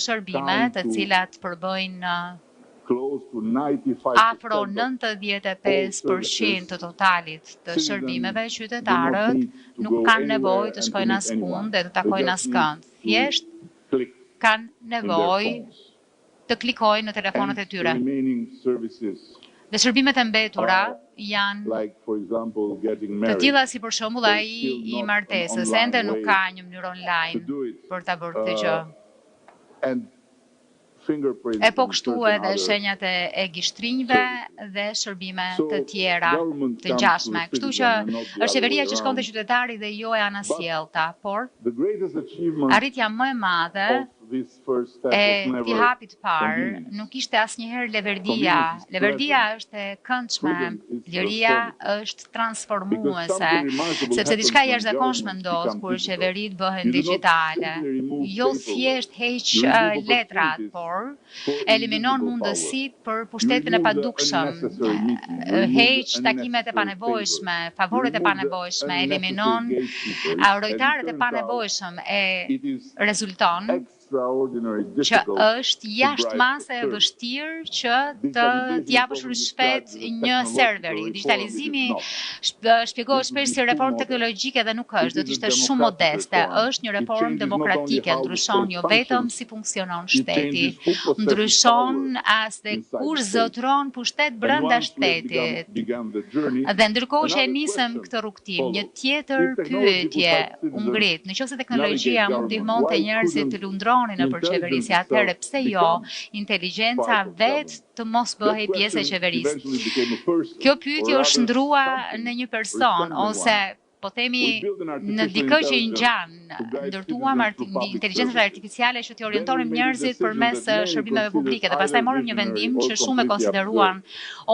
shërbime të cilat përbëjnë afro 95% të totalit të shërbimeve, qytetarët nuk kanë nevojë të shkojnë askund dhe të takojnë askënd. Thjesht kanë nevojë të klikojnë në telefonat e tyre. Dhe shërbimet e mbetura janë të tilla si për shembull ai i martesës, ende nuk ka një mënyrë online për ta bërë këtë gjë. E po kështu edhe shenjat e gishtrinjve dhe shërbime të tjera të ngjashme. Kështu që është qeveria që shkon te qytetari dhe jo e anasjellta, por arritja më e madhe e këtij hapi të parë nuk ishte asnjëherë leverdia. Leverdia është e këndshme, liria është transformuese, sepse diçka jashtëzakonshme ndodh kur qeveritë bëhen digjitale. Jo thjesht heq letrat, por eliminon mundësitë për pushtetin e padukshëm, heq takimet e panevojshme, favoret e panevojshme, eliminon urojtarët e panevojshëm e rezulton që është jashtë mase e vështirë që të japësh shpejt një serveri. Digitalizimi shpjegohet shpesh si reformë teknologjike dhe nuk është, do të ishte shumë modeste. Është një reformë demokratike, ndryshon jo vetëm si funksionon shteti, ndryshon as dhe kush zotëron pushtet brenda shtetit. Dhe ndërkohë që e nisëm këtë rrugtim, një tjetër pyetje u ngrit, nëse teknologjia mund ndihmonte njerëzit të lundronin në përqeverisje, atëherë pse jo inteligjenca vetë të mos bëhej pjesë e qeverisë. Kjo pyetje është ndrua në një person ose po themi në dikë që i ngjan, ndërtuam inteligjencën artificiale që t'i orientonim njerëzit përmes shërbimeve publike dhe pastaj morëm një vendim që shumë e konsideruan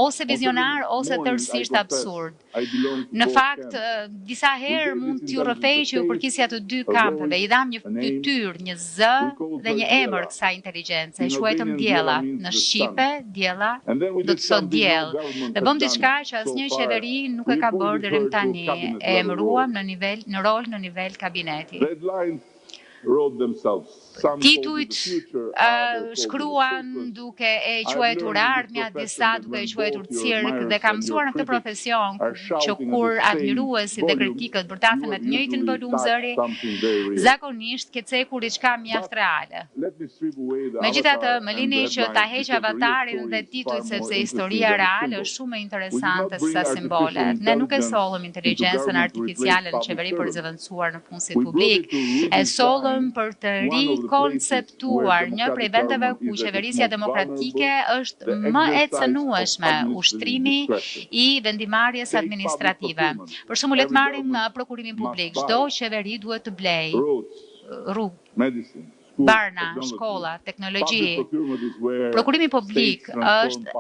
ose vizionar ose tërësisht absurd. Në fakt, disa herë mund t'ju rrëfej që ju përkisja të dy kampeve, i dham një fytyrë, një zë dhe një emër kësaj inteligjence, e quajtëm diella. Në shqipe, diella do të thotë diell. Dhe bëm diçka që asnjë qeveri nuk e ka bërë deri më tani. Emëruam në rol në nivel kabineti. Titujt shkruan duke e quajtur ardhmja, disa duke e quajtur cirk, dhe kam mësuar në këtë profesion që kur admiruesi dhe kritikët bërtasen me të njëjtin volum zëri, zakonisht ke cekur diçka mjaft reale. Megjithatë, më lini që ta heq avatarin dhe titujt sepse historia reale është shumë më interesante se sa simbolet. Ne nuk e sollëm inteligjencën artificiale në qeveri për zëvendësuar në punësit publik, e sollëm për të konceptuar një prej vendeve ku qeverisja demokratike është më e cënueshme, ushtrimi i vendimarrjes administrative. Për shembull, le të marrim prokurimin publik. Çdo qeveri duhet të blejë rrugë, barna, shkolla, teknologji. Prokurimi publik është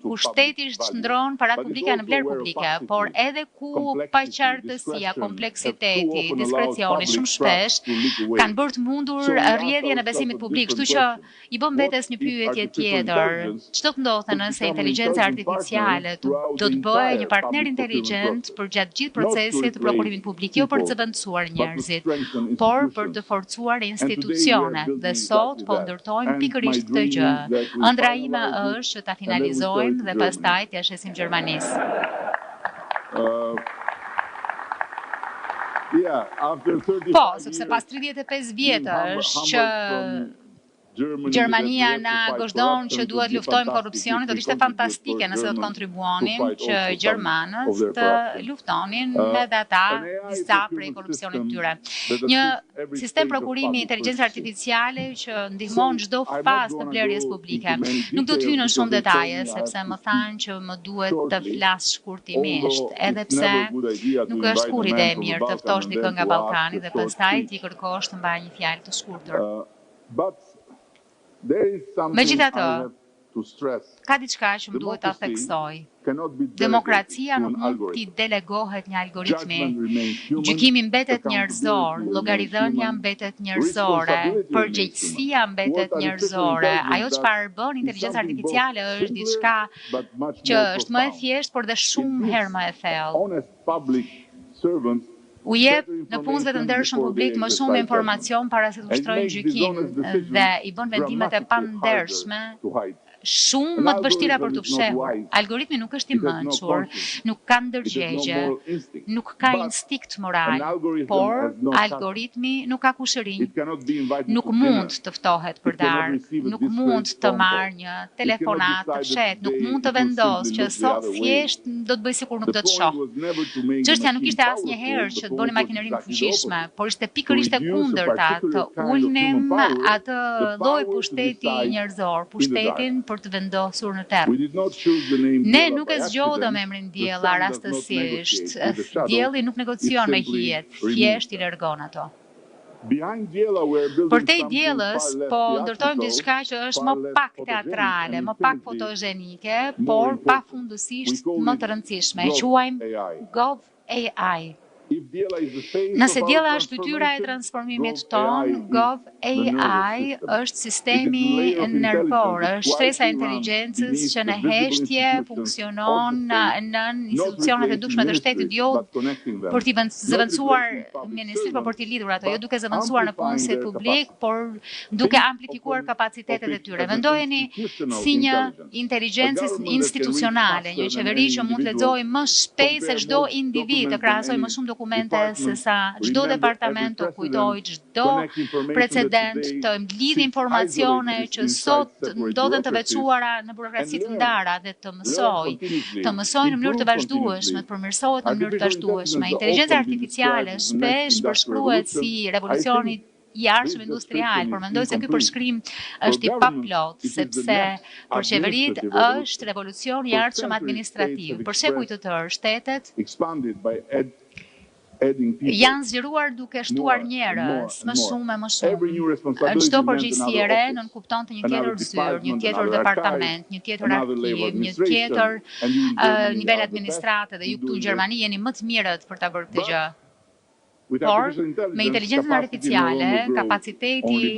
ku shteti shndron parat publike në vlerë publike, por edhe ku paqartësia, kompleksiteti, diskrecioni shumë shpesh kanë bërë të mundur rrjedhjen e besimit publik. Kështu që i bëm vetes një pyetje tjetër. Ç'do të ndodhte nëse inteligjenca artificiale do të bëhej një partner inteligjent për gjatë gjithë procesit të prokurimit publik, jo për të zëvendësuar njerëzit, por për të forcuar institucionet. Dhe sot po ndërtojmë pikërisht këtë gjë. Ëndra ime është që ta finalizojmë dhe pastaj t'ia shesim Gjermanisë. Po, sepse pas 35 vjetësh që Gjermania na gozhdon që duhet luftojmë korrupsionin, do të ishte fantastike nëse do të kontribuonim që gjermanët të luftonin me ata disa prej korrupsionit tyre. Një sistem prokurimi inteligjencë artificiale që ndihmon çdo fazë të blerjes publike. Nuk do të hyj në shumë detaje sepse më thanë që më duhet të flas shkurtimisht, edhe pse nuk është kur ide e mirë të ftosh dikë nga Ballkani dhe pastaj ti kërkosh të mbajë një fjalë të shkurtër. Megjithatë, ka diçka që më duhet ta theksoj. Demokracia nuk mund t'i delegohet një algoritmi. Gjykimi mbetet njerëzor, llogaridhënia mbetet njerëzore, përgjegjësia mbetet njerëzore. Ajo çfarë bën inteligjenca artificiale është diçka që është më e thjeshtë, por dhe shumë herë më e thellë. u jep në punësve të ndershëm publik më shumë informacion para se të ushtrojnë gjykim dhe i bën vendimet e pandershme shumë më të vështira për të fshehur. Algoritmi nuk është i mençur, nuk ka ndërgjegje, nuk ka instinkt moral, por algoritmi nuk ka kushërinj, nuk mund të ftohet për darkë, nuk mund të marrë një telefonat të fshet, nuk mund të vendosë që sot thjesht do të bëj sikur nuk do të shoh. Çështja nuk ishte asnjëherë që të bëni makinerinë të fuqishme, por ishte pikërisht e kundërta, të ulnim atë lloj pushteti njerëzor, pushtetin për të vendosur në terr. Ne nuk e zgjodhëm emrin Diella rastësisht. Dielli nuk negocion me hijet, thjesht i largon ato. Përtej Diellës, po ndërtojmë diçka që është më pak teatrale, më pak fotogjenike, por pafundësisht më të rëndësishme. E quajmë GovAI. Nëse Diella është fytyra e transformimit ton, GovAI është sistemi nervor, është shtresa e inteligjencës që në heshtje funksionon në institucionet e dukshme të shtetit, jo për t'i zëvendësuar ministrit, por për t'i lidhur ato, jo duke zëvendësuar në punësit publik, por duke amplifikuar kapacitetet e tyre. Vendojeni si një inteligjencë institucionale, një qeveri që mund të lexojë më shpejt se çdo individ, të krahasojë më shumë dokumente se sa çdo departament të kujtoj, çdo precedent, të lidh informacione që sot ndodhen të veçuara në burokraci të ndara dhe të mësojnë në mënyrë të vazhdueshme, të përmirësohet në mënyrë të vazhdueshme. Inteligjenca artificiale shpesh përshkruhet si revolucioni i arshëm industrial, por mendoj se ky përshkrim është i paplot, sepse për qeverit është revolucion i arshëm administrativ. Për shembuj të tërë, shtetet janë zgjeruar duke shtuar njerëz, më shumë. Çdo përgjegjësi e re nënkupton të një tjetër zyrë, një tjetër departament, një tjetër arkiv, një tjetër nivel administrate, dhe ju këtu në Gjermani jeni më të mirët për ta bërë këtë gjë. Por, me inteligjencën artificiale, kapaciteti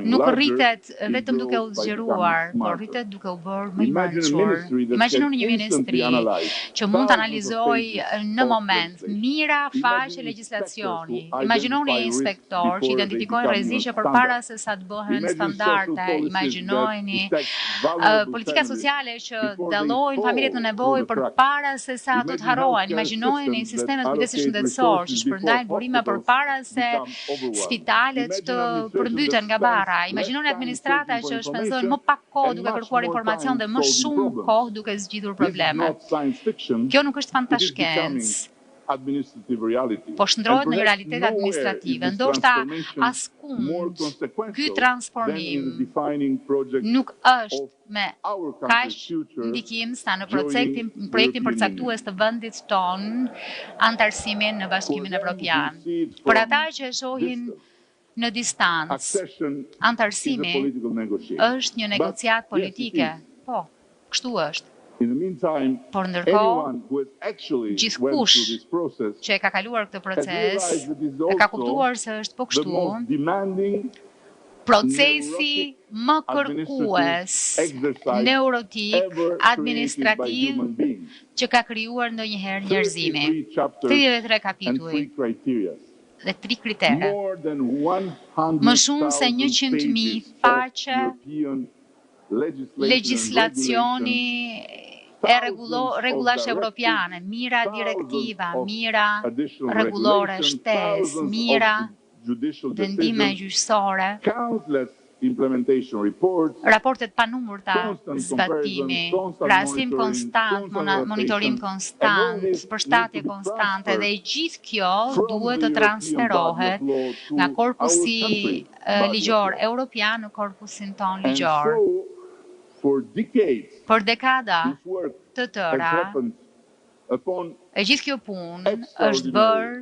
nuk rritet vetëm duke u zgjeruar, por rritet duke u bërë më i mençur. Imagjinoni një ministri që mund të analizojë në moment mira faqe legjislacioni. Imagjinoni një inspektor që identifikojnë rreziqe përpara se sa të bëhen standarde. Imagjinojeni politika sociale që dallojnë familjet në nevojë përpara se sa do të harrohen. Imagjinojeni sistemet kujdesit shëndetësor që shpërndajnë burime përpara se spitalet të përmbyten nga barra. Imagjinoni administrata që shpenzojnë më pak kohë duke kërkuar informacion dhe më shumë kohë duke zgjidhur problemet. Kjo nuk është fantashkencë, po shndrohet në realitet administrative. Ndoshta askund ky transformim nuk është me kaq ndikim sa në projektin përcaktues të vendit ton, antarësimin në Bashkimin Evropian. Për ata që e shohin në distancë, antarësimi është një negociat politike. Po, kështu është. Por ndërkohë, gjithkush që e ka kaluar këtë proces, e ka kuptuar se është po kështu, procesi më kërkues, neurotik, administrativ, që ka krijuar ndonjëherë njerëzimi. 33 kapituj dhe 3 kritere. Më shumë se 100.000 faqe legjislacioni e rregullash evropiane, mira direktiva, mira rregullore shtesë, mira vendime gjyqësore, raportet pa numërta zbatimi, krahasim konstant, monitorim konstant, përshtatje konstante, dhe gjithë kjo duhet të transferohet nga korpusi ligjor evropian në korpusin ton ligjor. Për dekada të tëra, e gjithë kjo punë është bërë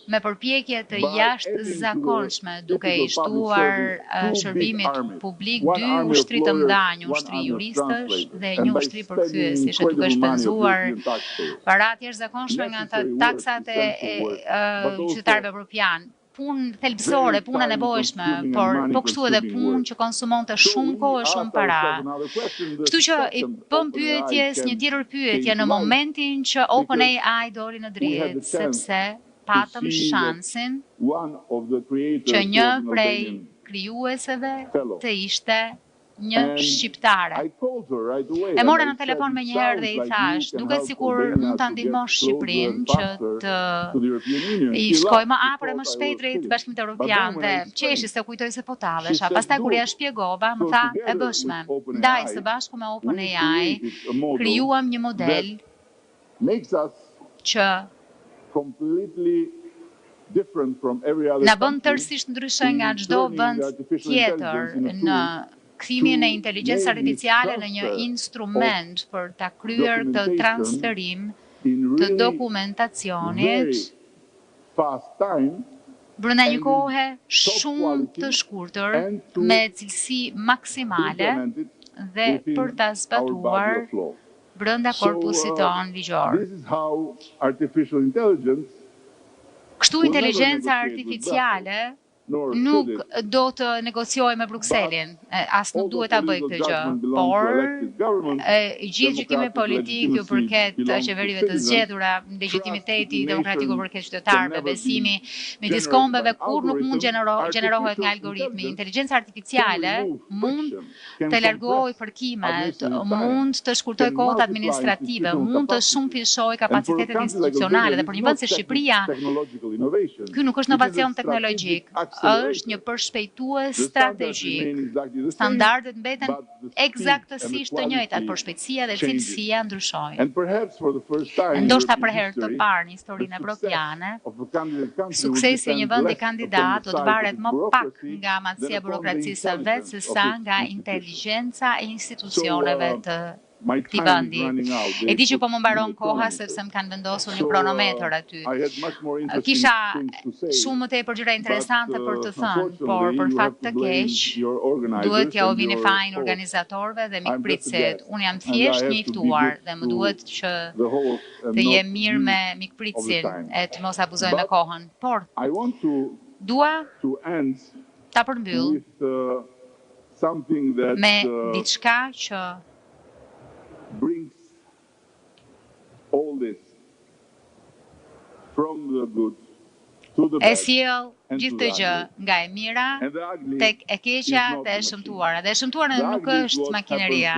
me përpjekje të jashtëzakonshme, duke i shtuar shërbimit publik 2 ushtri të mëdha, një ushtri juristësh dhe një ushtri përkthyesish, duke shpenzuar para të jashtëzakonshme nga taksat e qytetarëve evropian. punë thelbësore, punë e nevojshme, por po kështu edhe punë që konsumonte shumë kohë e shumë para. Kështu që i bëm pyetjes një tjetër pyetje në momentin që OpenAI doli në dritë, sepse patëm shansin që një prej krijueseve të ishte një shqiptare. E mora në telefon me njëherë dhe i thash, duket sikur mund ta ndihmosh Shqipërinë që të i shkojë më afër e më shpejt drejt Bashkimit Evropian dhe qeshi se kujtoj se po tallesha. Pastaj kur ja shpjegova, më tha e bëshme. Ndaj së bashku me OpenAI krijuam një model që na bën tërësisht ndryshe nga çdo vend tjetër në kthimin e inteligjencës artificiale në një instrument për ta kryer këtë transferim të dokumentacionit brenda një kohe shumë të shkurtër me cilësi maksimale dhe për ta zbatuar brenda korpusit ton ligjor. Kështu inteligjenca artificiale nuk do të negociojë me Brukselin, as nuk duhet ta bëj këtë gjë, por gjithë gjykimi politik ju përket qeverive të zgjedhura, legitimiteti demokratik ju përket qytetarëve, besimi midis kombeve kur nuk mund gjenerohet nga algoritmi. Inteligjenca artificiale mund të largojë kërkimet, mund të shkurtojë kohët administrative, mund të shumëfishojë kapacitetet institucionale dhe për një vend si Shqipëria, ky nuk është inovacion teknologjik, është një përshpejtues strategjik. Standardet mbeten eksaktësisht të njëjtat, por shpejtësia dhe cilësia ndryshojnë. Ndoshta për herë të parë në historinë evropiane, suksesi i një vendi kandidat do të varet më pak nga amatësia e burokracisë së vet sesa nga inteligjenca e institucioneve të këtij vendi. E di që po më mbaron koha sepse më kanë vendosur një kronometër aty. Kisha shumë më tepër gjëra interesante për të thënë, por për fat të keq duhet t'ja u vini fajin organizatorëve dhe mikpritësit. Unë jam thjesht një i ftuar dhe më duhet që të jem mirë me mikpritësin e të mos abuzoj me kohën. Por dua ta përmbyll me diçka që brings all this from the good to the bad. E sjell gjithë të gjë nga e mira tek e keqja dhe e shëmtuara. Dhe e shëmtuara nuk është makineria.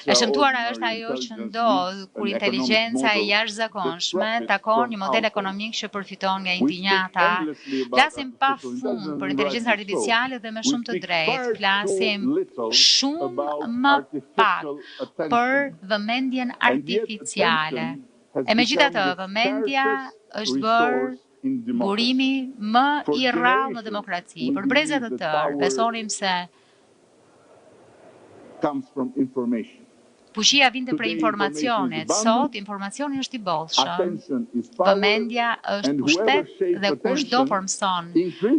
E shëmtuara është ajo që ndodh kur inteligjenca e jashtëzakonshme takon një model ekonomik që përfiton nga injinjata. Flasim pafund për inteligjencën artificiale dhe me shumë të drejtë. Flasim shumë më pak për vëmendjen artificiale. E megjithatë, vëmendja është bërë burimi më i rrallë në demokraci. Për brezat të tërë, besonim se fuqia vinte prej informacionit. Sot, informacioni është i bollshëm. Vëmendja është pushtet dhe kushdo formson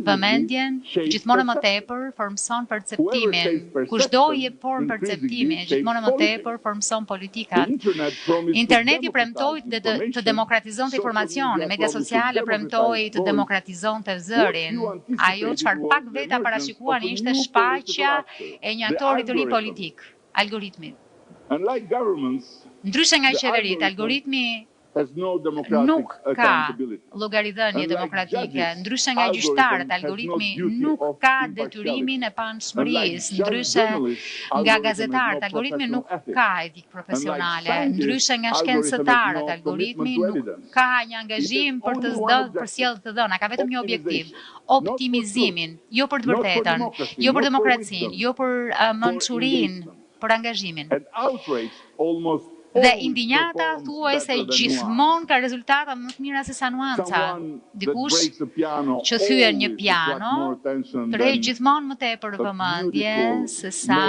vëmendjen, gjithmonë më tepër formson perceptimin. Kushdo i jep formë perceptimin, gjithmonë më tepër formson politikat. Interneti premtoi të demokratizonte informacionin, media sociale premtoi të demokratizonte zërin. Ajo çfarë pak veta parashikuan ishte shfaqja e një aktori të ri politik, algoritmit. Ndryshe nga qeverit, algoritmi nuk ka llogaridhënie demokratike. Ndryshe nga gjyqtarët, algoritmi nuk ka detyrimin e panshmërisë. Ndryshe nga gazetarët, algoritmi nuk ka etikë profesionale. Ndryshe nga shkencëtarët, algoritmi nuk ka një angazhim për të sjellë të dhëna, ka vetëm një objektiv, optimizimin, jo për të vërtetën, jo për demokracinë, jo për mençurinë, për angazhimin. Dhe indinjata thuajse gjithmonë ka rezultata më të mira se sa nuanca. Dikush që thyen një piano tërheq gjithmonë më tepër vëmendje se sa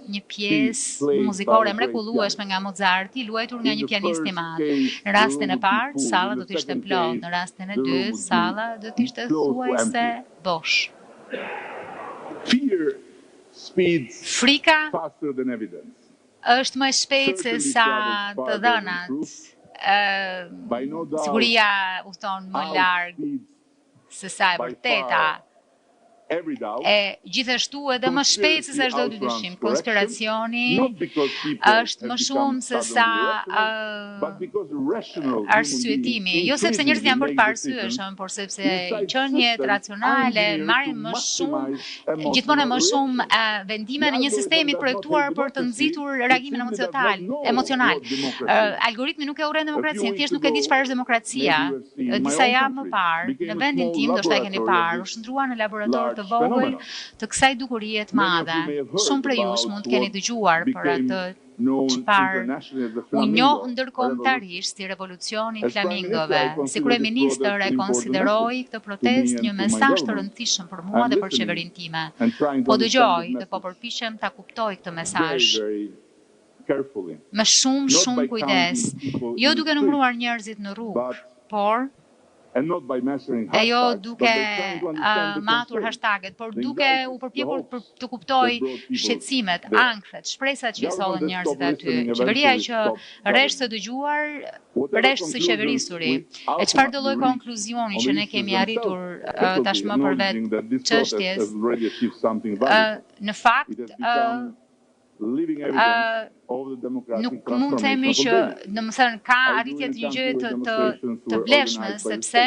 një pjesë muzikore mrekullueshme nga Mozarti luajtur nga një pianist i madh. Në rastin e parë, salla do të ishte plot, në rastin e dytë, salla do të ishte thuajse bosh. Frika është më shpejt se sa të dhënat. Siguria udhton më larg se sa e vërteta. E gjithashtu edhe më shpejt se sa çdo dyshim, konspiracioni është më shumë se sa arsyetimi, jo sepse njerëzit janë bërë pa arsye, por sepse qeniet racionale marrin më shumë, gjithmonë më shumë vendime në një sistemi të projektuar për të nxitur reagimin emocional. Algoritmi nuk e urren demokracinë, thjesht nuk e di çfarë është demokracia. Disa javë më parë, në vendin tim, ndoshta e keni parë, u shndrua në laborator të vogël të kësaj dukurie të madhe. Shumë prej jush mund të keni dëgjuar për atë çfarë u njoh ndërkombëtarisht si revolucioni i flamingove. Si kryeministër e konsideroi këtë protestë një mesazh të rëndësishëm për mua dhe për qeverinë time. Po dëgjoj dhe po përpiqem ta kuptoj këtë mesazh me shumë kujdes, jo duke numëruar njerëzit në rrugë, por e jo duke matur hashtaget, por duke u përpjekur të kuptoj shqetësimet, ankthet, shpresat që i sollen njerëzit aty. Qeveria që rresht së dëgjuar, rresht së qeverisuri. E çfarë do lloj konkluzioni që ne kemi arritur tashmë për vetë çështjes? Në fakt, nuk mund të themi që domethënë ka arritje të një gjëje të vlefshme, sepse